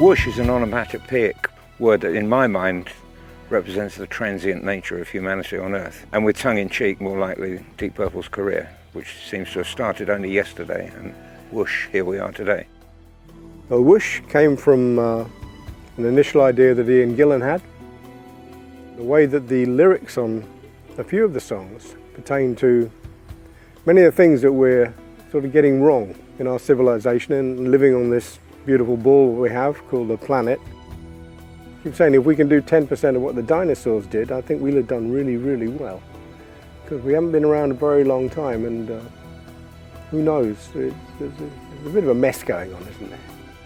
Whoosh is an onomatopoeic word that in my mind represents the transient nature of humanity on Earth, and with tongue-in-cheek more likely Deep Purple's career, which seems to have started only yesterday, and whoosh, here we are today. Well, Whoosh came from an initial idea that Ian Gillan had. The way that the lyrics on a few of the songs pertain to many of the things that we're sort of getting wrong in our civilization and living on this beautiful ball we have called the planet. I keep saying if we can do 10% of what the dinosaurs did, I think we'll have done really, really well. Because we haven't been around a very long time, and who knows, there's a bit of a mess going on, isn't there?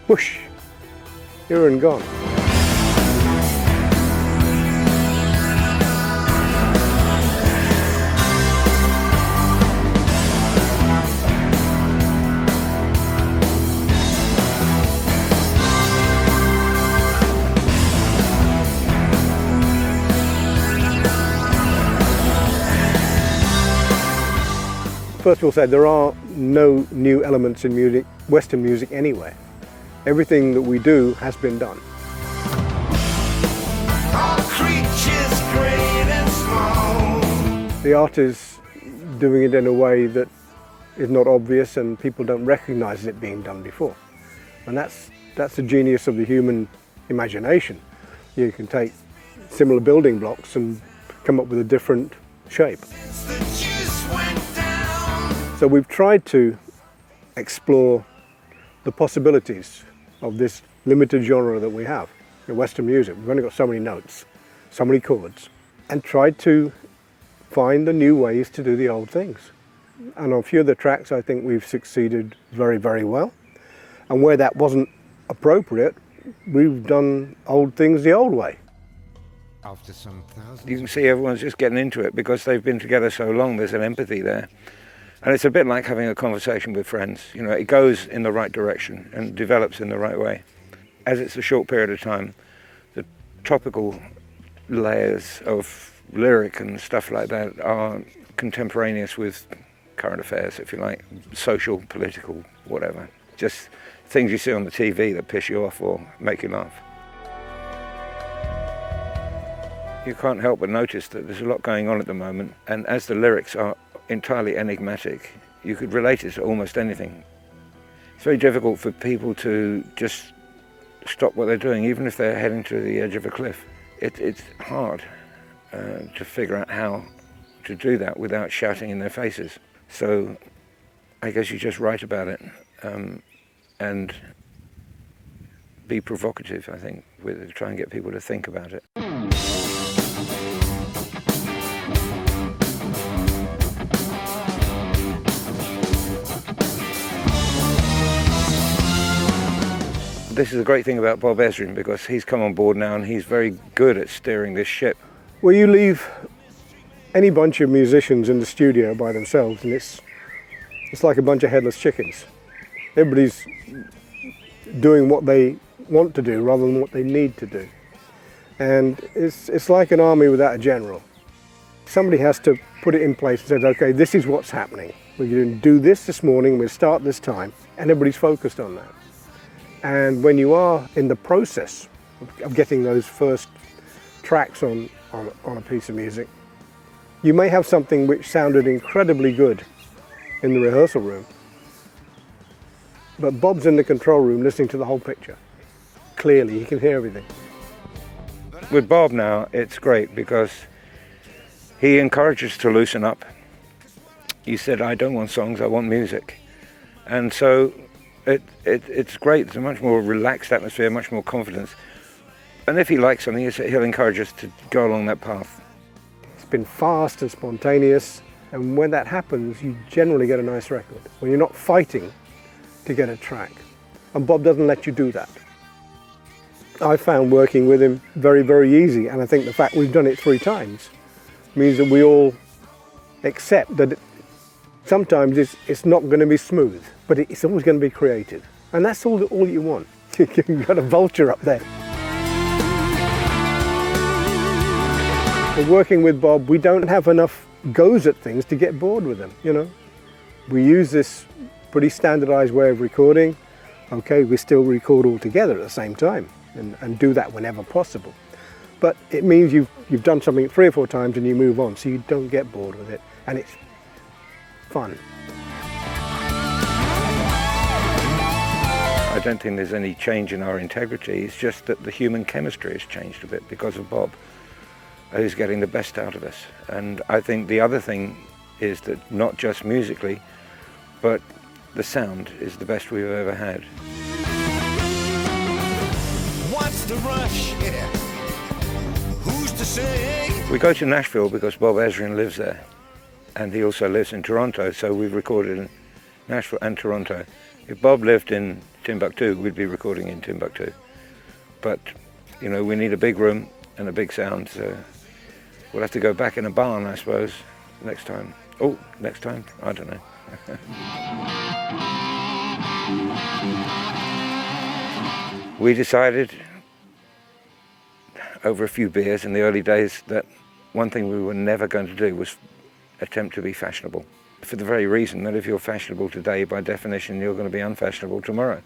Whoosh, here and gone. First of all, say there are no new elements in music, Western music anywhere. Everything that we do has been done. All creatures great and small. The art is doing it in a way that is not obvious and people don't recognize it being done before. And that's the genius of the human imagination. You can take similar building blocks and come up with a different shape. So we've tried to explore the possibilities of this limited genre that we have in Western music. We've only got so many notes, so many chords, and tried to find the new ways to do the old things. And on a few of the tracks, I think we've succeeded very, very well. And where that wasn't appropriate, we've done old things the old way. After some thousands, you can see everyone's just getting into it because they've been together so long. There's an empathy there. And it's a bit like having a conversation with friends. You know, it goes in the right direction and develops in the right way. As it's a short period of time, the topical layers of lyric and stuff like that are contemporaneous with current affairs, if you like, social, political, whatever. Just things you see on the TV that piss you off or make you laugh. You can't help but notice that there's a lot going on at the moment, and as the lyrics are entirely enigmatic, you could relate it to almost anything. It's very difficult for people to just stop what they're doing, even if they're heading to the edge of a cliff. It's hard to figure out how to do that without shouting in their faces. So I guess you just write about it and be provocative, I think, with try and get people to think about it. This is the great thing about Bob Ezrin, because he's come on board now and he's very good at steering this ship. Well, you leave any bunch of musicians in the studio by themselves and it's like a bunch of headless chickens. Everybody's doing what they want to do rather than what they need to do. And it's like an army without a general. Somebody has to put it in place and say, okay, this is what's happening. We're going to do this morning, we'll start this time, and everybody's focused on that. And when you are in the process of getting those first tracks on a piece of music, you may have something which sounded incredibly good in the rehearsal room, but Bob's in the control room listening to the whole picture. Clearly, he can hear everything. With Bob now, it's great because he encourages to loosen up. He said, I don't want songs, I want music. And so it's great. It's a much more relaxed atmosphere, much more confidence. And if he likes something, he'll encourage us to go along that path. It's been fast and spontaneous, and when that happens, you generally get a nice record. When you're not fighting to get a track. And Bob doesn't let you do that. I found working with him very, very easy, and I think the fact we've done it 3 times means that we all accept that sometimes it's not going to be smooth, but it's always going to be creative. And that's all you want. You've got a vulture up there. But working with Bob, we don't have enough goes at things to get bored with them, you know. We use this pretty standardized way of recording. Okay, we still record all together at the same time and do that whenever possible. But it means you've done something 3 or 4 times and you move on, so you don't get bored with it, and it's fun. I don't think there's any change in our integrity. It's just that the human chemistry has changed a bit because of Bob, who's getting the best out of us. And I think the other thing is that not just musically, but the sound is the best we've ever had. What's the rush? Yeah. Who's to say? We go to Nashville because Bob Ezrin lives there, and he also lives in Toronto, so we've recorded in Nashville and Toronto. If Bob lived in Timbuktu, we'd be recording in Timbuktu. But, you know, we need a big room and a big sound, so we'll have to go back in a barn, I suppose, next time. Oh, next time? I don't know. We decided over a few beers in the early days that one thing we were never going to do was attempt to be fashionable. For the very reason that if you're fashionable today, by definition, you're going to be unfashionable tomorrow.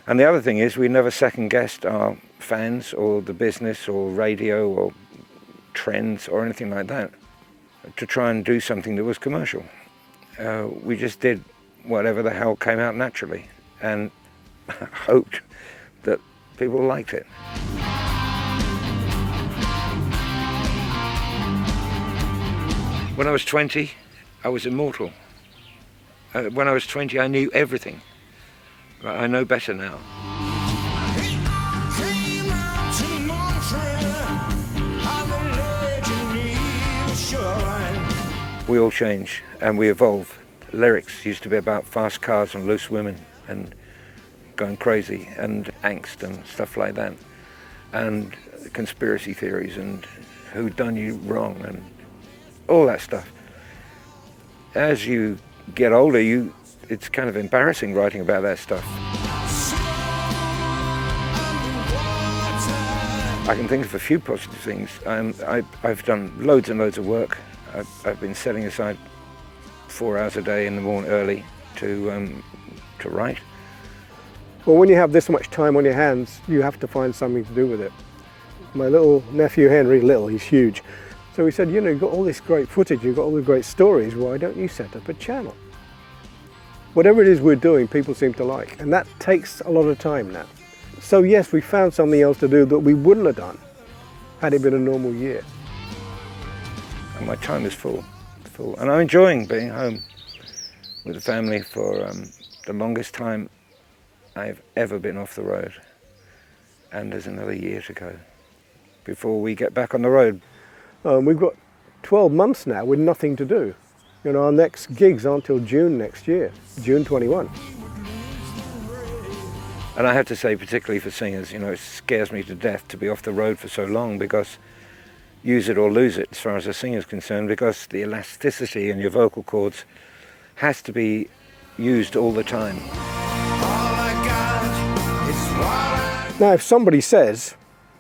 And the other thing is we never second-guessed our fans or the business or radio or trends or anything like that to try and do something that was commercial. We just did whatever the hell came out naturally and hoped that people liked it. When I was 20, I was immortal. When I was 20, I knew everything. I know better now. We all change and we evolve. Lyrics used to be about fast cars and loose women and going crazy and angst and stuff like that, and conspiracy theories and who done you wrong and all that stuff. As you get older, it's kind of embarrassing writing about that stuff. I can think of a few positive things. I've done loads and loads of work. I've been setting aside 4 hours a day in the morning early to write. Well, when you have this much time on your hands, you have to find something to do with it. My little nephew Henry, he's huge. So he said, you know, you've got all this great footage, you've got all the great stories, why don't you set up a channel? Whatever it is we're doing, people seem to like, and that takes a lot of time now. So yes, we found something else to do that we wouldn't have done had it been a normal year. And my time is full. And I'm enjoying being home with the family for the longest time I've ever been off the road. And there's another year to go before we get back on the road. We've got 12 months now with nothing to do. You know, our next gigs aren't till June next year, June 21. And I have to say, particularly for singers, you know, it scares me to death to be off the road for so long, because use it or lose it as far as a singer's concerned, because the elasticity in your vocal cords has to be used all the time. Now, if somebody says,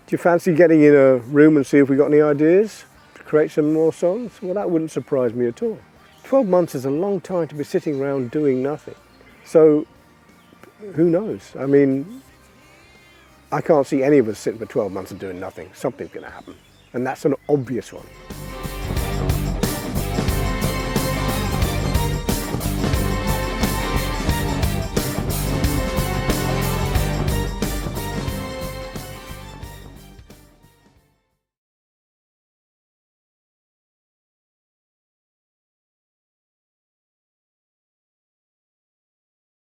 do you fancy getting in a room and see if we got any ideas to create some more songs? Well, that wouldn't surprise me at all. 12 months is a long time to be sitting around doing nothing. So, who knows? I mean, I can't see any of us sitting for 12 months and doing nothing. Something's going to happen. And that's an obvious one.